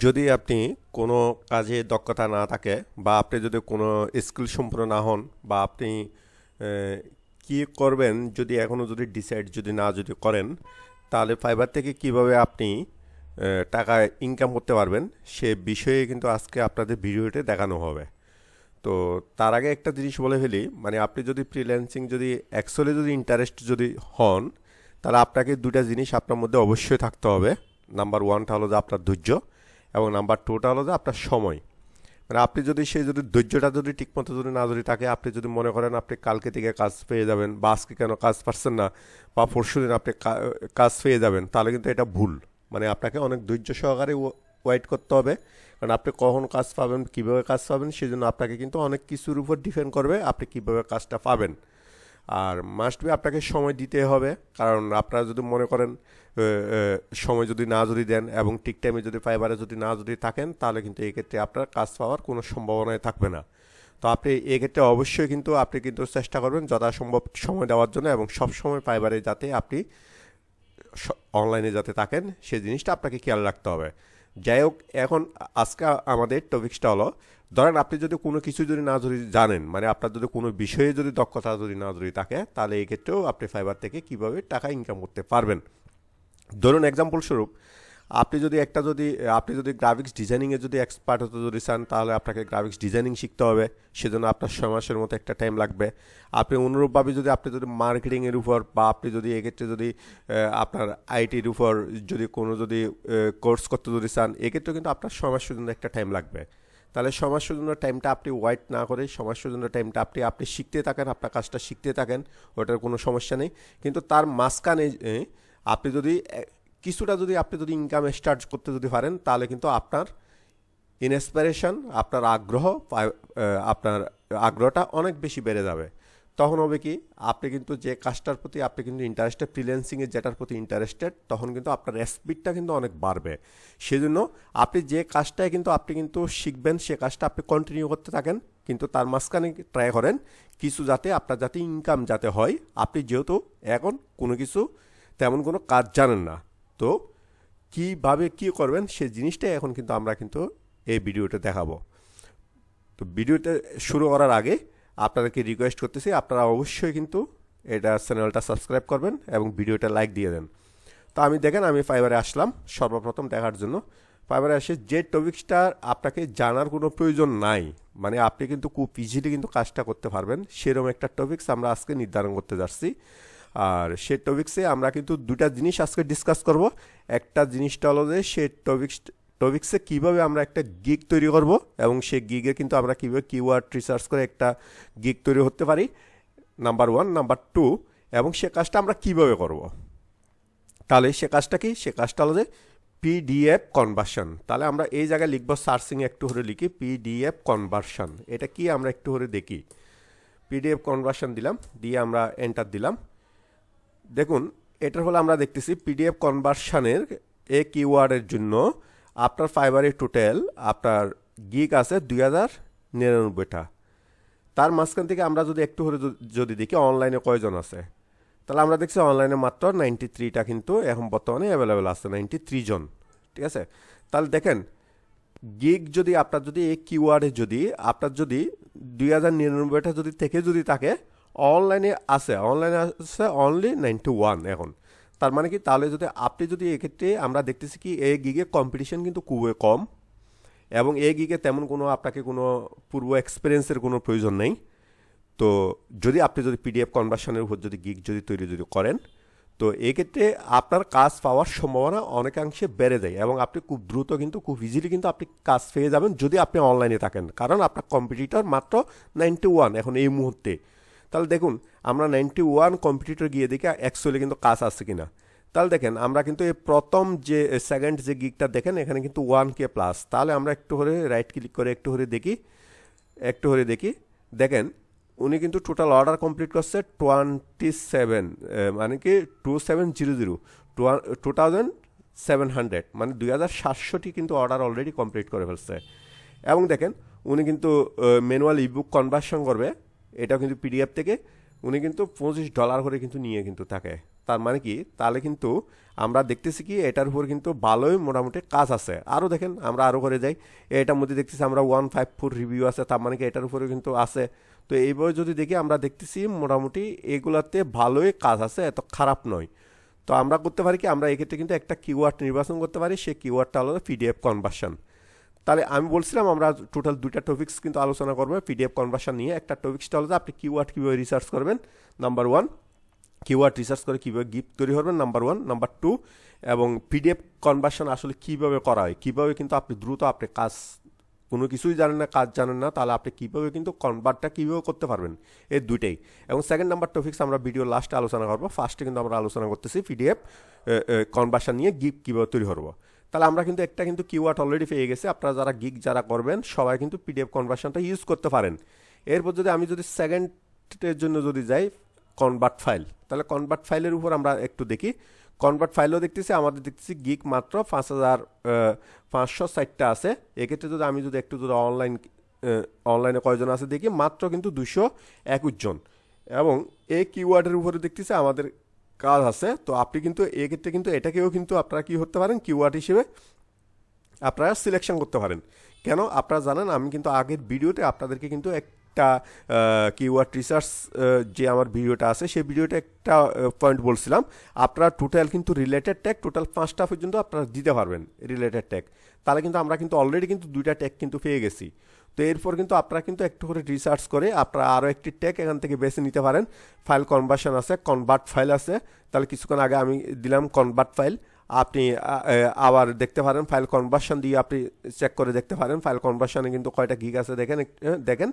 যদি আপনি কোনো কাজে দক্ষতা না থাকে বা আপনি যদি কোনো স্কিল সম্পূর্ণ না হন বা আপনি আহ, কি করবেন যদি এখনও যদি ডিসাইড যদি করেন তাহলে ফাইবার থেকে কিভাবে আপনি টাকা ইনকাম করতে পারবেন সে বিষয়ে কিন্তু আজকে আপনাদের ভিডিওতে দেখানো হবে। তো তার আগে একটা জিনিস বলে ফেলি, মানে আপনি যদি ফ্রিল্যান্সিং যদি অ্যাকচুয়ালি যদি ইন্টারেস্ট যদি হন তাহলে আপনাকে দুটা জিনিস আপনার মধ্যে অবশ্যই থাকতে হবে। নাম্বার ওয়ানটা হলো যে আপনার ধৈর্য, এবং নাম্বার টুটা হলো যে আপনার সময়। মানে আপনি যদি সেই যদি ধৈর্যটা যদি ঠিকমতো যদি না যদি থাকে, আপনি যদি মনে করেন আপনি কালকে থেকে কাজ পেয়ে যাবেন বা আজকে কেন কাজ পাচ্ছেন না বা পরশু দিন আপনি কাজ পেয়ে যাবেন, তাহলে কিন্তু এটা ভুল। মানে আপনাকে অনেক ধৈর্য সহকারে ওয়েট করতে হবে, কারণ আপনি কখন কাজ পাবেন কীভাবে কাজ পাবেন সেজন্য আপনাকে কিন্তু অনেক কিছুর উপর ডিপেন্ড করবে আপনি কীভাবে কাজটা পাবেন। আর মাস্ট বি আপনাকে সময় দিতে হবে, কারণ আপনারা যদি মনে করেন সময় যদি দেন এবং ঠিক টাইমে যদি ফাইবারে যদি থাকেন তাহলে কিন্তু এক্ষেত্রে আপনার কাজ পাওয়ার কোনো সম্ভাবনাই থাকবে না। তো আপনি এক্ষেত্রে অবশ্যই কিন্তু আপনি কিন্তু চেষ্টা করবেন যথাসম্ভব সময় দেওয়ার জন্য, এবং সব সময় ফাইবারে যাতে আপনি অনলাইনে যাতে থাকেন সেই জিনিসটা আপনাকে খেয়াল রাখতে হবে। যাই হোক, এখন আজকে আমাদের টপিক্সটা হলো, ধরেন আপনি যদি কোনো কিছু যদি জানেন, মানে আপনার যদি কোনো বিষয়ে যদি দক্ষতা যদি থাকে, তাহলে এই ক্ষেত্রেও আপনি ফাইবার থেকে কিভাবে টাকা ইনকাম করতে পারবেন। ধরুন এক্সাম্পল স্বরূপ, আপনি যদি একটা যদি আপনি যদি গ্রাফিক্স ডিজাইনিংয়ে যদি এক্সপার্ট হতে যদি চান তাহলে আপনাকে গ্রাফিক্স ডিজাইনিং শিখতে হবে, সেজন্য আপনার 6 মাসের মতো একটা টাইম লাগবে। আপনি অনুরূপভাবে আপনি যদি মার্কেটিংয়ের উপর বা আপনি যদি এক্ষেত্রে যদি আপনার আইটির উপর যদি কোনো যদি কোর্স করতে যদি চান, এক্ষেত্রে কিন্তু আপনার 6 মাসের জন্য একটা টাইম লাগবে। তাহলে 6 মাসের জন্য টাইমটা আপনি ওয়াইট না করে 6 মাসের জন্য টাইমটা আপনি শিখতে থাকেন, আপনার কাজটা শিখতে থাকেন, ওটার কোনো সমস্যা নেই। কিন্তু তার মাঝখানে আপনি যদি কিছুটা আপনি যদি ইনকাম স্টার্ট করতে যদি পারেন তাহলে কিন্তু আপনার ইন্সপিরেশন আপনার আগ্রহটা অনেক বেশি বেড়ে যাবে। তখন হবে কি, আপনি কিন্তু যে কাজটার প্রতি আপনি কিন্তু ইন্টারেস্টেড, ফ্রিল্যান্সিংয়ে যেটার প্রতি ইন্টারেস্টেড, তখন কিন্তু আপনার স্পিডটা কিন্তু অনেক বাড়বে। সেজন্য আপনি যে কাজটায় কিন্তু আপনি কিন্তু শিখবেন সে কাজটা আপনি কন্টিনিউ করতে থাকেন, কিন্তু তার মাঝখানে ট্রাই করেন কিছু যাতে আপনার যাতে ইনকাম যাতে হয়। আপনি যেহেতু এখন কোনো কিছু তেমন কোনো কাজ জানেন না, তো কীভাবে কী করবেন সেই জিনিসটাই এখন কিন্তু আমরা কিন্তু এই ভিডিওতে দেখাবো। তো ভিডিওতে শুরু করার আগে আপনাদেরকে রিকোয়েস্ট করতেছি, আপনারা অবশ্যই কিন্তু এটা চ্যানেলটা সাবস্ক্রাইব করবেন এবং ভিডিওটা লাইক দিয়ে দেন। তো আমি ফাইবারে আসলাম সর্বপ্রথম দেখার জন্য। ফাইবারে এসে যে টপিক্সটা আপনাকে জানার কোনো প্রয়োজন নাই, মানে আপনি কিন্তু খুব ইজিলি কিন্তু কাজটা করতে পারবেন, সেরকম একটা টপিক্স আমরা আজকে নির্ধারণ করতে যাচ্ছি। আর সে টপিক্সে আমরা কিন্তু দুটা জিনিস আজকে ডিসকাস করব। একটা জিনিসটা হলো যে সে টপিক্সে কীভাবে আমরা একটা গিগ তৈরি করব, এবং সেই গিগে কিন্তু আমরা কীভাবে কিওয়ার্ড রিসার্চ করে একটা গিগ তৈরি করতে পারি, নাম্বার ওয়ান। নাম্বার টু, এবং সে কাজটা আমরা কীভাবে করব। তাহলে সে কাজটা কি, সে কাজটা হলো যে পিডিএফ কনভার্সন। তাহলে আমরা এই জায়গায় লিখব, সার্চিংয়ে একটু করে লিখি পিডিএফ কনভার্সন। এটা কি আমরা একটু করে দেখি। পিডিএফ কনভার্সন দিলাম, দিয়ে আমরা এন্টার দিলাম। দেখুন এটার ফলে আমরা দেখতেছি পিডিএফ কনভার্সনের কিওয়ার্ডের জন্য আপনার ফাইবারে টোটাল আপনার গিগ আছে 2099টা। তার মাঝখান থেকে আমরা যদি একটু করে যদি দেখি অনলাইনে কয়জন আছে, তাহলে আমরা দেখছি অনলাইনে মাত্র 93টা কিন্তু এখন বর্তমানে অ্যাভেলেবেল আছে, 93 জন। ঠিক আছে, তাহলে দেখেন গিগ যদি আপনার যদি এই কিওয়ার্ডে যদি আপনার যদি 2099টা যদি থাকে, অনলাইনে আছে অনলি 91 এখন। তার মানে কি, তাহলে আপনি এক্ষেত্রে আমরা দেখতেছি কি এই গিগে কম্পিটিশন কিন্তু খুবই কম, এবং এই গিগে তেমন কোনো আপনাকে কোনো পূর্ব এক্সপিরিয়েন্সের কোনো প্রয়োজন নেই। তো আপনি পিডিএফ কনভার্সনের উপর গিগ তৈরি করেন, তো এক্ষেত্রে আপনার কাজ পাওয়ার সম্ভাবনা অনেকাংশে বেড়ে যায়, এবং আপনি খুব দ্রুত কিন্তু খুব ইজিলি কিন্তু আপনি কাজ পেয়ে যাবেন যদি আপনি অনলাইনে থাকেন, কারণ আপনার কম্পিটিটর মাত্র 91 এখন এই মুহূর্তে। তাহলে দেখুন আমরা 91 কম্পিটিটর গিয়ে দেখি অ্যাকচুয়ালি কিন্তু কাজ আছে কিনা। তাহলে দেখেন আমরা কিন্তু এই প্রথম যে সেকেন্ড যে গিগটা দেখেন এখানে কিন্তু 1K প্লাস। তাহলে আমরা একটু করে রাইট ক্লিক করে একটু করে দেখি। দেখেন উনি কিন্তু টোটাল অর্ডার কমপ্লিট করছে 27, মানে কি 2700, 2700, মানে 2700টি কিন্তু অর্ডার অলরেডি কমপ্লিট করে ফেলছে। এবং দেখেন উনি কিন্তু ম্যানুয়াল ইবুক কনভার্সন করবে, এটাও কিন্তু পিডিএফ থেকে উনি কিন্তু $25 করে কিন্তু নিয়ে কিন্তু থাকে। তার মানে কি, তাহলে কিন্তু আমরা দেখতেছি কি এটার উপর কিন্তু ভালোই মোটামুটি কাজ আছে। আরও দেখেন, আমরা আরও করে যাই, এটার মধ্যে দেখতেছি আমরা 154 রিভিউ আছে, তার মানে কি এটার উপরে কিন্তু আছে। তো এইভাবে যদি দেখি আমরা দেখতেছি মোটামুটি এগুলাতে ভালোই কাজ আছে, এত খারাপ নয়। তো আমরা করতে পারি কি, আমরা এক্ষেত্রে কিন্তু একটা কিওয়ার্ড নির্বাচন করতে পারি, সেই কিওয়ার্ডটা হলো পিডিএফ কনভার্সন। তাহলে আমি বলছিলাম আমরা টোটাল 2টা টপিক্স কিন্তু আলোচনা করবো পিডিএফ কনভার্সন নিয়ে। একটা টপিক্সটা হলো যে আপনি কিওয়ার্ড কীভাবে রিসার্চ করবেন, নাম্বার 1, কিওয়ার্ড রিসার্চ করে কীভাবে গিফট তৈরি করবেন, নাম্বার 1, নাম্বার 2, এবং পিডিএফ কনভার্সন আসলে কীভাবে করা হয়, কীভাবে কিন্তু আপনি দ্রুত আপনি কাজ, কোনো কিছুই জানেন না, কাজ জানেন না, তাহলে আপনি কীভাবে কিন্তু কনভার্টটা কীভাবে করতে পারবেন, এই দুইটাই। এবং সেকেন্ড নাম্বার টপিক্স আমরা ভিডিও লাস্টে আলোচনা করবো। ফার্স্টে কিন্তু আমরা আলোচনা করতেছি পিডিএফ কনভার্সন নিয়ে গিগ কীভাবে তৈরি করবো। তাহলে আমরা কিন্তু একটা কিন্তু কিওয়ার্ড অলরেডি পেয়ে গেছে। আপনারা যারা গিগ যারা করবেন সবাই কিন্তু পিডিএফ কনভার্সনটা ইউজ করতে পারেন। এরপর যদি আমি যদি সেকেন্ডের জন্য যদি যাই কনভার্ট ফাইল, তাহলে কনভার্ট ফাইলের উপর আমরা একটু দেখি। কনভার্ট ফাইলও দেখতেছি, আমাদের দেখতেছি গিগ মাত্র 5560টা আছে। এক্ষেত্রে যদি আমি যদি একটু যদি অনলাইনে কয়জন আছে দেখি, মাত্র কিন্তু 221 জন। এবং এই কিওয়ার্ডের উপরে দেখতেছি আমাদের কাজ আছে। তো আপনি কিন্তু এক্ষেত্রে কিন্তু এটাকেও কিন্তু আপনারা কি করতে পারেন, কিওয়ার্ড হিসেবে আপনারা সিলেকশন করতে পারেন। কেন আপনারা জানেন, আমি কিন্তু আগের ভিডিওতে আপনাদেরকে কিন্তু একটা কিওয়ার্ড রিসার্চ যে আমার ভিডিওটা আছে সেই ভিডিওতে একটা পয়েন্ট বলছিলাম, আপনারা টোটাল কিন্তু রিলেটেড ট্যাগ টোটাল 5টা পর্যন্ত আপনারা দিতে পারবেন রিলেটেড ট্যাগ। তাহলে কিন্তু আমরা কিন্তু অলরেডি কিন্তু 2টা ট্যাগ কিন্তু পেয়ে গেছি। তো এরপর কিন্তু আপনারা কিন্তু একটু করে রিসার্চ করে আপনারা আরও একটি ট্যাগ এখান থেকে বেছে নিতে পারেন। ফাইল কনভার্সন আছে, কনভার্ট ফাইল আছে। তাহলে কিছুক্ষণ আগে আমি দিলাম কনভার্ট ফাইল, আপনি আবার দেখতে পারেন ফাইল কনভার্সন দিয়ে আপনি চেক করে দেখতে পারেন ফাইল কনভার্সনে কিন্তু কয়টা গিগ আছে দেখেন। দেখেন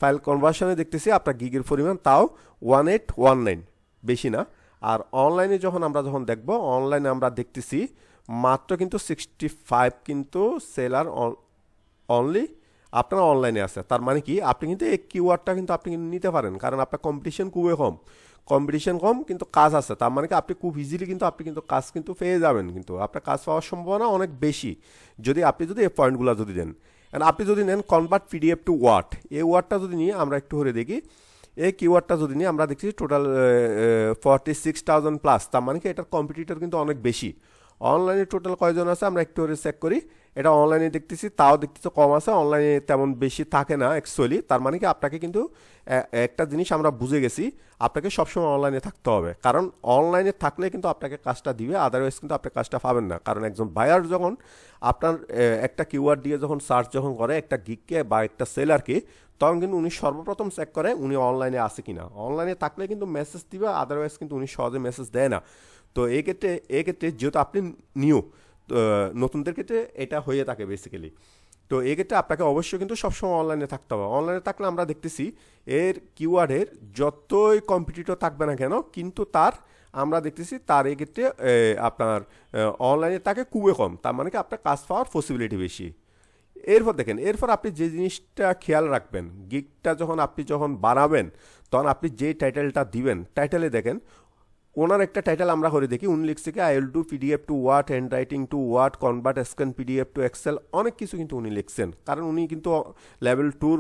ফাইল কনভার্সনে দেখতেছি আপনার গিগের পরিমাণ তাও 1819, বেশি না। আর অনলাইনে আমরা যখন দেখব, অনলাইনে আমরা দেখতেছি মাত্র কিন্তু 65 কিন্তু সেলার অনলি আপনার অনলাইনে আছে। তার মানে কি, আপনি কিন্তু এই কিওয়ার্ডটা কিন্তু আপনি নিতে পারেন, কারণ আপনার কম্পিটিশন খুবই কম, কিন্তু কাজ আছে। তার মানে কি আপনি খুব ইজিলি কিন্তু আপনি কিন্তু কাজ কিন্তু পেয়ে যাবেন, কিন্তু আপনার কাজ পাওয়ার সম্ভাবনা অনেক বেশি যদি আপনি যদি এই পয়েন্টগুলো যদি দেন। আপনি যদি নেন কনভার্ট পিডিএফ টু ওয়ার্ড, এই ওয়ার্ডটা যদি নিয়ে আমরা একটু করে দেখি, এই কিওয়ার্ডটা যদি নিয়ে আমরা দেখছি টোটাল 46,000 প্লাস। তার মানে কি এটার কম্পিটিটর কিন্তু অনেক বেশি। অনলাইনে টোটাল কয়জন আছে আমরা একটু করে চেক করি। এটা অনলাইনে দেখতেছি, তাও দেখতেছি কম আছে, অনলাইনে তেমন বেশি থাকে না অ্যাকচুয়ালি। তার মানে কি আপনাকে কিন্তু একটা জিনিস আমরা বুঝে গেছি, আপনাকে সবসময় অনলাইনে থাকতে হবে, কারণ অনলাইনে থাকলে কিন্তু আপনাকে কাজটা দিবে, আদারওয়াইজ কিন্তু আপনি কাজটা পাবেন না। কারণ একজন বায়ার যখন আপনার একটা কিওয়ার্ড দিয়ে যখন সার্চ যখন করে একটা গিগকে বা একটা সেলারকে, তখন কিন্তু উনি সর্বপ্রথম চেক করে উনি অনলাইনে আছে কিনা। অনলাইনে থাকলে কিন্তু মেসেজ দিবে, আদারওয়াইজ কিন্তু উনি সহজে মেসেজ দেয় না। তো এক্ষেত্রে যেহেতু আপনি নিউ, নতুনদের ক্ষেত্রে এটা হয়ে থাকে বেসিক্যালি। তো এক্ষেত্রে আপনাকে অবশ্যই কিন্তু সবসময় অনলাইনে থাকতে হবে। অনলাইনে থাকলে আমরা দেখতেছি এর কিওয়ার্ডের যতই কম্পিটিটর থাকবে না কেন, কিন্তু আমরা দেখতেছি তার এক্ষেত্রে আপনার অনলাইনে থাকে খুবই কম। তার মানে কি আপনার কাজ পাওয়ার পসিবিলিটি বেশি। এরপর দেখেন, এরপর আপনি যে জিনিসটা খেয়াল রাখবেন, গিগটা আপনি যখন বানাবেন তখন আপনি যে টাইটেলটা দিবেন, টাইটেলে দেখেন ওনার একটা টাইটেল আমরা করে দেখি, উনি লিখছে কি I will do PDF to word, handwriting to word, convert scan PDF to Excel, অনেক কিছু কিন্তু উনি লিখছেন। কারণ উনি কিন্তু লেভেল 2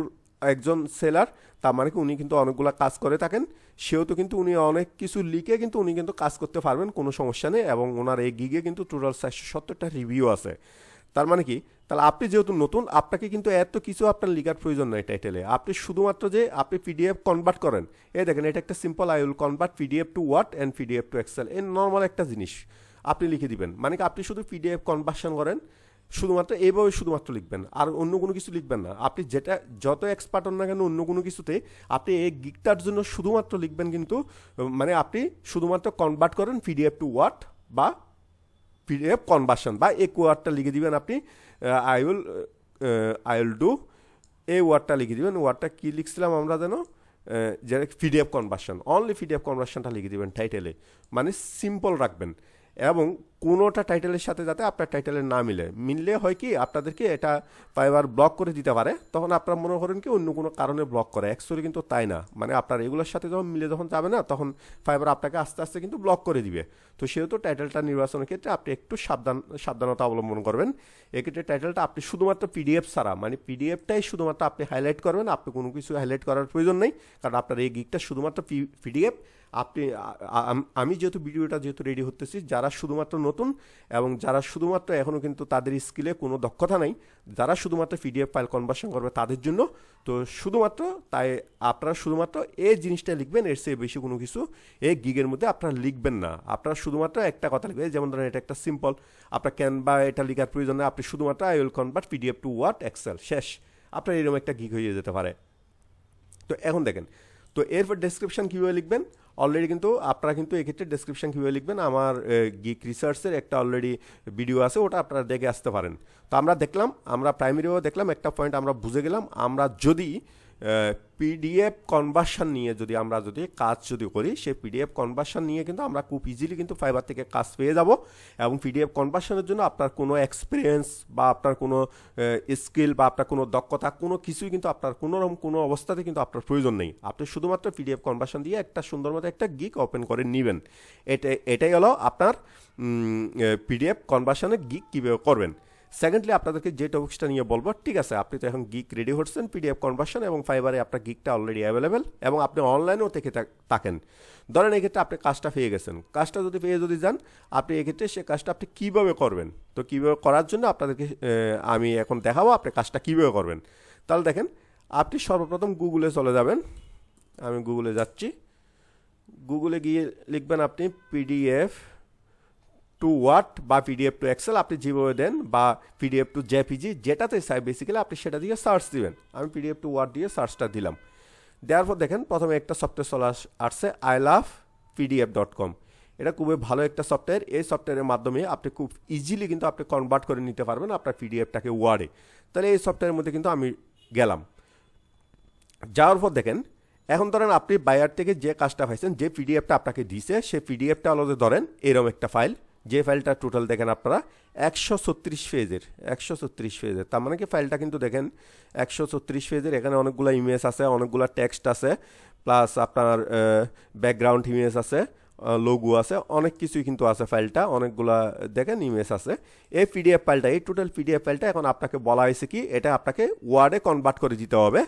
একজন সেলার, তার মানে কি উনি কিন্তু অনেকগুলো কাজ করে থাকেন, সেহেতু কিন্তু উনি অনেক কিছু লিখে কিন্তু উনি কিন্তু কাজ করতে পারবেন, কোনো সমস্যা নেই। এবং ওনার এই গিগে কিন্তু টোটাল 470টা রিভিউ আছে। তার মানে কি, তাহলে আপনি যেহেতু নতুন, আপনাকে কিন্তু এত কিছু আপনার লিখার প্রয়োজন নয় টাইটেলে। আপনি শুধুমাত্র যে আপনি পিডিএফ কনভার্ট করেন, এই দেখেন এটা একটা simple, I will convert PDF to word and PDF to Excel, এই নর্মাল একটা জিনিস আপনি লিখে দিবেন। মানে কি আপনি শুধু পিডিএফ কনভার্সন করেন, শুধুমাত্র এইভাবে শুধুমাত্র লিখবেন, আর অন্য কোনো কিছু লিখবেন না। আপনি যেটা যত এক্সপার্ট হন না কেন অন্য কোনো কিছুতে, আপনি এই গিগটার জন্য শুধুমাত্র লিখবেন কিন্তু, মানে আপনি শুধুমাত্র কনভার্ট করেন পিডিএফ টু ওয়ার্ড বা পিডিএফ কনভার্সন, বা এই ওয়ার্ডটা লিখে দিবেন আপনি। আই উইল ডু এই ওয়ার্ডটা লিখে দিবেন। ওয়ার্ডটা কি লিখছিলাম আমরা যেন, যে পিডিএফ কনভার্সন, অনলি পিডিএফ কনভার্সনটা লিখে দিবেন টাইটেলে, মানে সিম্পল রাখবেন। এবং কোনোটা টাইটেলের সাথে যাতে আপনার টাইটেলের না মিললে হয় কি আপনাদেরকে এটা ফাইবার ব্লক করে দিতে পারে, তখন আপনারা মনে করেন কি অন্য কোনো কারণে ব্লক করে, অ্যাকচুয়ালি কিন্তু তাই না। মানে আপনার এগুলোর সাথে যখন মিলে যখন যাবে না, তখন ফাইবার আপনাকে আস্তে আস্তে কিন্তু ব্লক করে দিবে। তো সেহেতু টাইটেলটা নির্বাচনের ক্ষেত্রে আপনি একটু সাবধানতা অবলম্বন করবেন। এক্ষেত্রে টাইটেলটা আপনি শুধুমাত্র পিডিএফ ছাড়া, মানে পিডিএফটাই শুধুমাত্র আপনি হাইলাইট করবেন, আপনি কোনো কিছু হাইলাইট করার প্রয়োজন নেই, কারণ আপনার এই গিগটা শুধুমাত্র পিডিএফ। আপনি আমি যেহেতু ভিডিওটা যেহেতু রেডি হতেছি, যারা শুধুমাত্র নতুন এবং যারা শুধুমাত্র এখনও কিন্তু তাদের স্কিলে কোনো দক্ষতা নাই, যারা শুধুমাত্র পিডিএফ ফাইল কনভার্সন করবে তাদের জন্য। তো শুধুমাত্র তাই আপনারা শুধুমাত্র এই জিনিসটা লিখবেন, এর চেয়ে বেশি কোনো কিছু এই গিগের মধ্যে আপনারা লিখবেন না। আপনারা শুধুমাত্র একটা কথা লিখবেন, যেমন ধরেন এটা একটা সিম্পল, আপনার ক্যানভা এটা লেখার প্রয়োজন নেই, আপনি শুধুমাত্র I will convert PDF to word Excel, শেষ। আপনার এরকম একটা গিগ হয়ে যেতে পারে। তো এখন দেখেন, তো এরপর ডেসক্রিপশন কীভাবে লিখবেন, অলরেডি কিন্তু আপনারা কিন্তু এক্ষেত্রে ডেসক্রিপশন কীভাবে লিখবেন আমার গিক রিসার্চের একটা অলরেডি ভিডিও আছে, ওটা আপনারা দেখে আসতে পারেন। তো আমরা দেখলাম, আমরা প্রাইমারিও দেখলাম, একটা পয়েন্ট আমরা বুঝে গেলাম, আমরা যদি পিডিএফ কনভার্সন নিয়ে আমরা যদি কাজ করি, সেই পিডিএফ কনভার্সন নিয়ে কিন্তু আমরা খুব ইজিলি কিন্তু ফাইবার থেকে কাজ পেয়ে যাব। এবং পিডিএফ কনভার্সনের জন্য আপনার কোনো এক্সপিরিয়েন্স বা আপনার কোনো স্কিল বা আপনার কোনো দক্ষতা কোনো কিছুই কিন্তু আপনার কোনো অবস্থাতে কিন্তু আপনার প্রয়োজন নেই। আপনি শুধুমাত্র পিডিএফ কনভার্সন দিয়ে একটা সুন্দর মতো একটা গিগ ওপেন করে নেবেন। এটাই হলো আপনার পিডিএফ কনভার্সনের গিগ কীভাবে করবেন। সেকেন্ডলি আপনাদেরকে যে টপিক্সটা নিয়ে বলবো, ঠিক আছে আপনি তো এখন গিগ রেডি হচ্ছেন পিডিএফ কনভার্সন এবং ফাইবারে আপনার গিগটা অলরেডি অ্যাভেলেবেল এবং আপনি অনলাইনেও থেকে থাকেন। ধরেন এক্ষেত্রে আপনি কাজটা পেয়ে গেছেন, কাজটা যদি পেয়ে যান, আপনি এক্ষেত্রে সে কাজটা আপনি কীভাবে করবেন। তো কীভাবে করার জন্য আপনাদেরকে আমি এখন দেখাবো আপনি কাজটা কীভাবে করবেন। তাহলে দেখেন, আপনি সর্বপ্রথম গুগলে চলে যাবেন। আমি গুগলে যাচ্ছি। গুগলে গিয়ে লিখবেন আপনি পিডিএফ টু ওয়ার্ড বা পিডিএফ টু এক্সেল, আপনি যেভাবে দেন, বা পিডিএফ টু জেপিজি, যেটাতে চাই বেসিক্যালি আপনি সেটা দিয়ে সার্চ দিবেন। আমি পিডিএফ টু ওয়ার্ড দিয়ে সার্চটা দিলাম। দেওয়ার পর দেখেন প্রথমে একটা সফটওয়্যার চলে আসছে ilovepdf.com। এটা খুবই ভালো একটা সফটওয়্যার। এই সফটওয়্যারের মাধ্যমে আপনি খুব ইজিলি কিন্তু আপনি কনভার্ট করে নিতে পারবেন আপনার পিডিএফটাকে ওয়ার্ডে। তাহলে এই সফটওয়্যারের মধ্যে কিন্তু আমি গেলাম। যাওয়ার পর দেখেন, এখন ধরেন আপনি বায়ার থেকে যে কাজটা পাইছেন, যে পিডিএফটা আপনাকে দিয়েছে, সেই পিডিএফটা হলো ধরেন এরকম একটা ফাইল, যে ফাইলটা টোটাল দেখেন আপনারা 136 পেজের। তার মানে কি ফাইলটা কিন্তু দেখেন 136 পেজের। এখানে অনেকগুলো ইমেজ আছে, অনেকগুলো টেক্সট আছে, প্লাস আপনার ব্যাকগ্রাউন্ড ইমেজ আছে, লোগো আছে, অনেক কিছুই কিন্তু আছে ফাইলটা, অনেকগুলা দেখেন ইমেজ আছে। এই পিডিএফ ফাইলটা, এই টোটাল পিডিএফ ফাইলটা এখন আপনাকে বলা হয়েছে কি এটা আপনাকে ওয়ার্ডে কনভার্ট করে দিতে হবে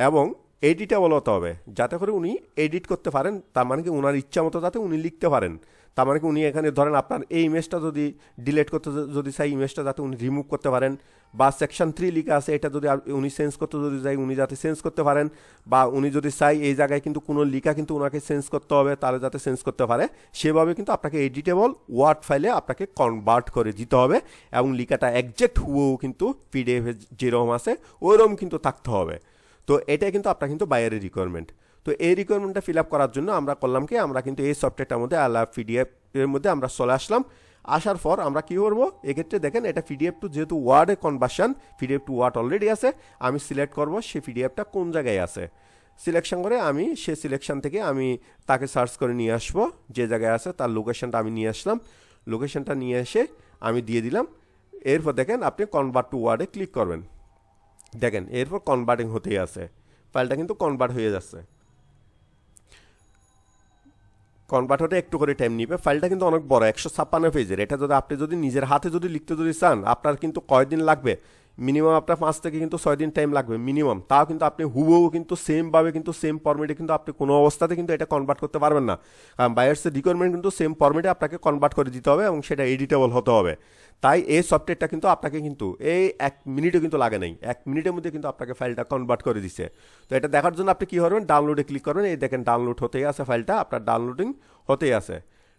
এবং এডিটেবল হতে হবে, যাতে করে উনি এডিট করতে পারেন। তার মানে কি ওনার ইচ্ছা মতো যাতে উনি লিখতে পারেন। তার মানে কি উনি এখানে ধরেন আপনার এই ইমেজটা যদি ডিলিট করতে যদি চাই, ইমেজটা যাতে উনি রিমুভ করতে পারেন, বা সেকশন 3 লিখা আছে এটা যদি উনি চেঞ্জ করতে যদি চাই উনি যাতে চেঞ্জ করতে পারেন, বা উনি যদি চাই এই জায়গায় কিন্তু কোনো লিখা কিন্তু ওনাকে চেঞ্জ করতে হবে, তাহলে যাতে চেঞ্জ করতে পারে, সেভাবে কিন্তু আপনাকে এডিটেবল ওয়ার্ড ফাইলে আপনাকে কনভার্ট করে দিতে হবে এবং লিখাটা একজ্যাক্ট হুবহু কিন্তু পিডিএফে যেরকম আছে ওইরকম কিন্তু থাকতে হবে। তো এটাই কিন্তু আপনার কিন্তু বাইরের রিকোয়ারমেন্ট। তো এই রিকোয়ারমেন্টটা ফিল আপ করার জন্য আমরা করলাম কি, আমরা কিন্তু এই সফটওয়্যারটার মধ্যে পিডিএফ এর মধ্যে আমরা চলে আসলাম। আসার পর আমরা কী করবো, এক্ষেত্রে দেখেন এটা পিডিএফ টু, যেহেতু ওয়ার্ডে conversion, PDF to word already আছে, আমি সিলেক্ট করব সেই পিডিএফটা কোন জায়গায় আছে। সিলেকশন করে আমি সে সিলেকশন থেকে আমি তাকে সার্চ করে নিয়ে আসবো, যে জায়গায় আছে তার লোকেশনটা আমি নিয়ে আসলাম। লোকেশনটা নিয়ে এসে আমি দিয়ে দিলাম। এরপর দেখেন আপনি কনভার্ট টু ওয়ার্ডে ক্লিক করবেন। দেখেন এরপর কনভার্টিং হতেই আছে, ফাইলটা কিন্তু কনভার্ট হয়ে যাচ্ছে। কনভার্ট হতে একটু করে টাইম নিবে। ফাইলটা কিন্তু অনেক বড়, 156 পেজের। এটা যদি আপনি নিজের হাতে লিখতে চান, আপনার কিন্তু কয়দিন লাগবে, মিনিমাম আপনার 5 থেকে কিন্তু 6 দিন টাইম লাগবে মিনিমাম। তাও কিন্তু আপনি হুবহু কিন্তু সেমভাবে কিন্তু সেম ফরম্যাটে কিন্তু আপনি কোনো অবস্থাতে কিন্তু এটা কনভার্ট করতে পারবেন না, কারণ বায়ার্সের রিকোয়ারমেন্ট কিন্তু সেম ফরম্যাটে আপনাকে কনভার্ট করে দিতে হবে এবং সেটা এডিটেবল হতে হবে। তাই এই সফটওয়্যারটা কিন্তু আপনাকে কিন্তু এই 1 মিনিটও কিন্তু লাগে নাই, 1 মিনিটের মধ্যে কিন্তু আপনাকে ফাইলটা কনভার্ট করে দিচ্ছে। তো এটা দেখার জন্য আপনি কী করবেন, ডাউনলোডে ক্লিক করবেন। এই দেখেন ডাউনলোড হতেই আছে, ফাইলটা আপনার ডাউনলোডিং হতেই আছে।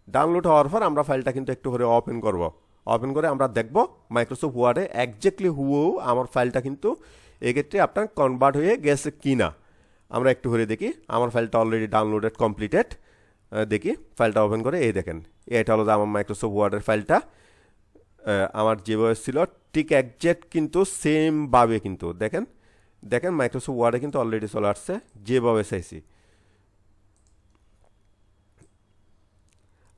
ডাউনলোড হওয়ার পর আমরা ফাইলটা কিন্তু একটু করে ওপেন করব। ওপেন করে আমরা দেখব মাইক্রোসফট ওয়ার্ডে একজ্যাক্টলি হুবহু আমার ফাইলটা কিন্তু এক্ষেত্রে আপনার কনভার্ট হয়ে গেছে কি না। আমরা একটু করে দেখি, আমার ফাইলটা অলরেডি ডাউনলোডেড কমপ্লিটেড। দেখি ফাইলটা ওপেন করে, এই দেখেন এটা হলো আমার মাইক্রোসফট ওয়ার্ডের ফাইলটা। আমার যেভাবে ছিল ঠিক একজ্যাক্ট কিন্তু সেমভাবে কিন্তু দেখেন মাইক্রোসফট ওয়ার্ডে কিন্তু অলরেডি চলে আসছে যেভাবে চাইছি।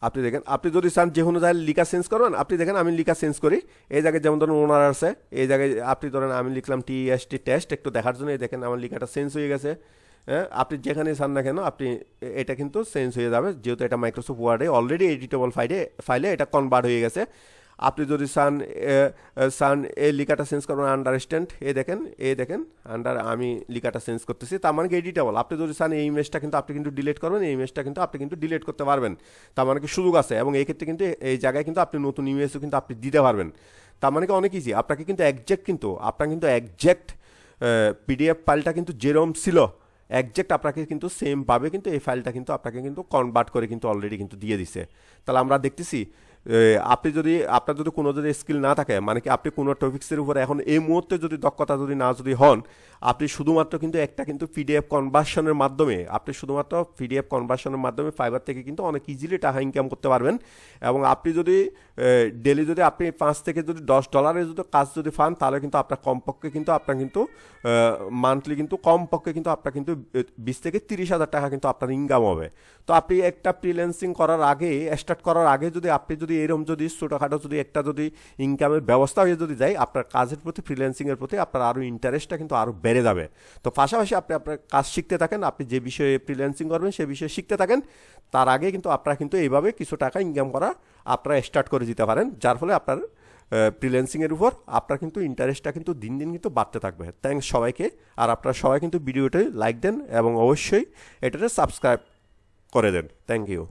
আপনি দেখেন, আপনি যদি চান যে কোনো জায়গায় লিখা চেঞ্জ করবেন, আপনি দেখেন আমি লিখা চেঞ্জ করি। এই জায়গায় যেমন ধরুন ওনার আছে, এই জায়গায় আপনি ধরেন আমি লিখলাম টিএসটি টেস্ট, একটু দেখার জন্য এই দেখেন আমার লেখাটা চেঞ্জ হয়ে গেছে। হ্যাঁ, আপনি যেখানে চান না কেন আপনি এটা কিন্তু চেঞ্জ হয়ে যাবে, যেহেতু এটা মাইক্রোসফট ওয়ার্ডে অলরেডি এডিটেবল ফাইলে এটা কনভার্ট হয়ে গেছে। আপনি যদি চান এই লেখাটা চেঞ্জ করবেন আন্ডারস্ট্যান্ড, এই দেখেন আন্ডার আমি লেখাটা চেঞ্জ করতেছি, তার মানে কি এডিটেবল। আপনি যদি চান এই ইমেজটা কিন্তু আপনি কিন্তু ডিলিট করবেন, এই ইমেজটা কিন্তু আপনি কিন্তু ডিলিট করতে পারবেন, তার মানে কি সুযোগ আছে। এবং এই ক্ষেত্রে কিন্তু এই জায়গায় কিন্তু আপনি নতুন ইমেজও কিন্তু আপনি দিতে পারবেন, তার মানে কি অনেক ইজি। আপনাকে কিন্তু একজ্যাক্ট পিডিএফ ফাইলটা কিন্তু যেরকম ছিল একজ্যাক্ট আপনাকে কিন্তু সেম ভাবে কিন্তু এই ফাইলটা কিন্তু আপনাকে কিন্তু কনভার্ট করে কিন্তু অলরেডি কিন্তু দিয়ে দিছে। তাহলে আমরা দেখতেছি আপনার যদি কোনো যদি স্কিল না থাকে, মানে কি আপনি কোনো টপিক্সের উপরে এখন এই মুহূর্তে যদি দক্ষতা যদি হন, আপনি শুধুমাত্র কিন্তু একটা কিন্তু পিডিএফ কনভার্সনের মাধ্যমে ফাইবার থেকে কিন্তু অনেক ইজিলি টাকা ইনকাম করতে পারবেন। এবং আপনি যদি ডেলি যদি আপনি 5 থেকে যদি $10 যদি কাজ যদি পান, তাহলে কিন্তু আপনার কমপক্ষে কিন্তু মান্থলি কিন্তু কমপক্ষে কিন্তু আপনার কিন্তু 20 থেকে 30,000 টাকা কিন্তু আপনার ইনকাম হবে। তো আপনি একটা ফ্রিল্যান্সিং স্টার্ট করার আগে যদি এরকম যদি ছোটোখাটো যদি একটা যদি ইনকামের ব্যবস্থা হয়ে যদি যায়, আপনার কাজের প্রতি ফ্রিল্যান্সিংয়ের প্রতি আপনার আরও ইন্টারেস্টটা কিন্তু আরও বেড়ে যাবে। তো পাশাপাশি আপনি আপনার কাজ শিখতে থাকেন, আপনি যে বিষয়ে ফ্রিল্যান্সিং করবেন সে বিষয়ে শিখতে থাকেন, তার আগে কিন্তু আপনারা কিন্তু এইভাবে কিছু টাকা ইনকাম করা আপনারা স্টার্ট করে দিতে পারেন, যার ফলে আপনার ফ্রিল্যান্সিংয়ের উপর আপনার কিন্তু ইন্টারেস্টটা কিন্তু দিন দিন কিন্তু বাড়তে থাকবে। থ্যাঙ্কস সবাইকে। আর আপনারা সবাই কিন্তু ভিডিওটি লাইক দেন এবং অবশ্যই এটাতে সাবস্ক্রাইব করে দেন। Thank you.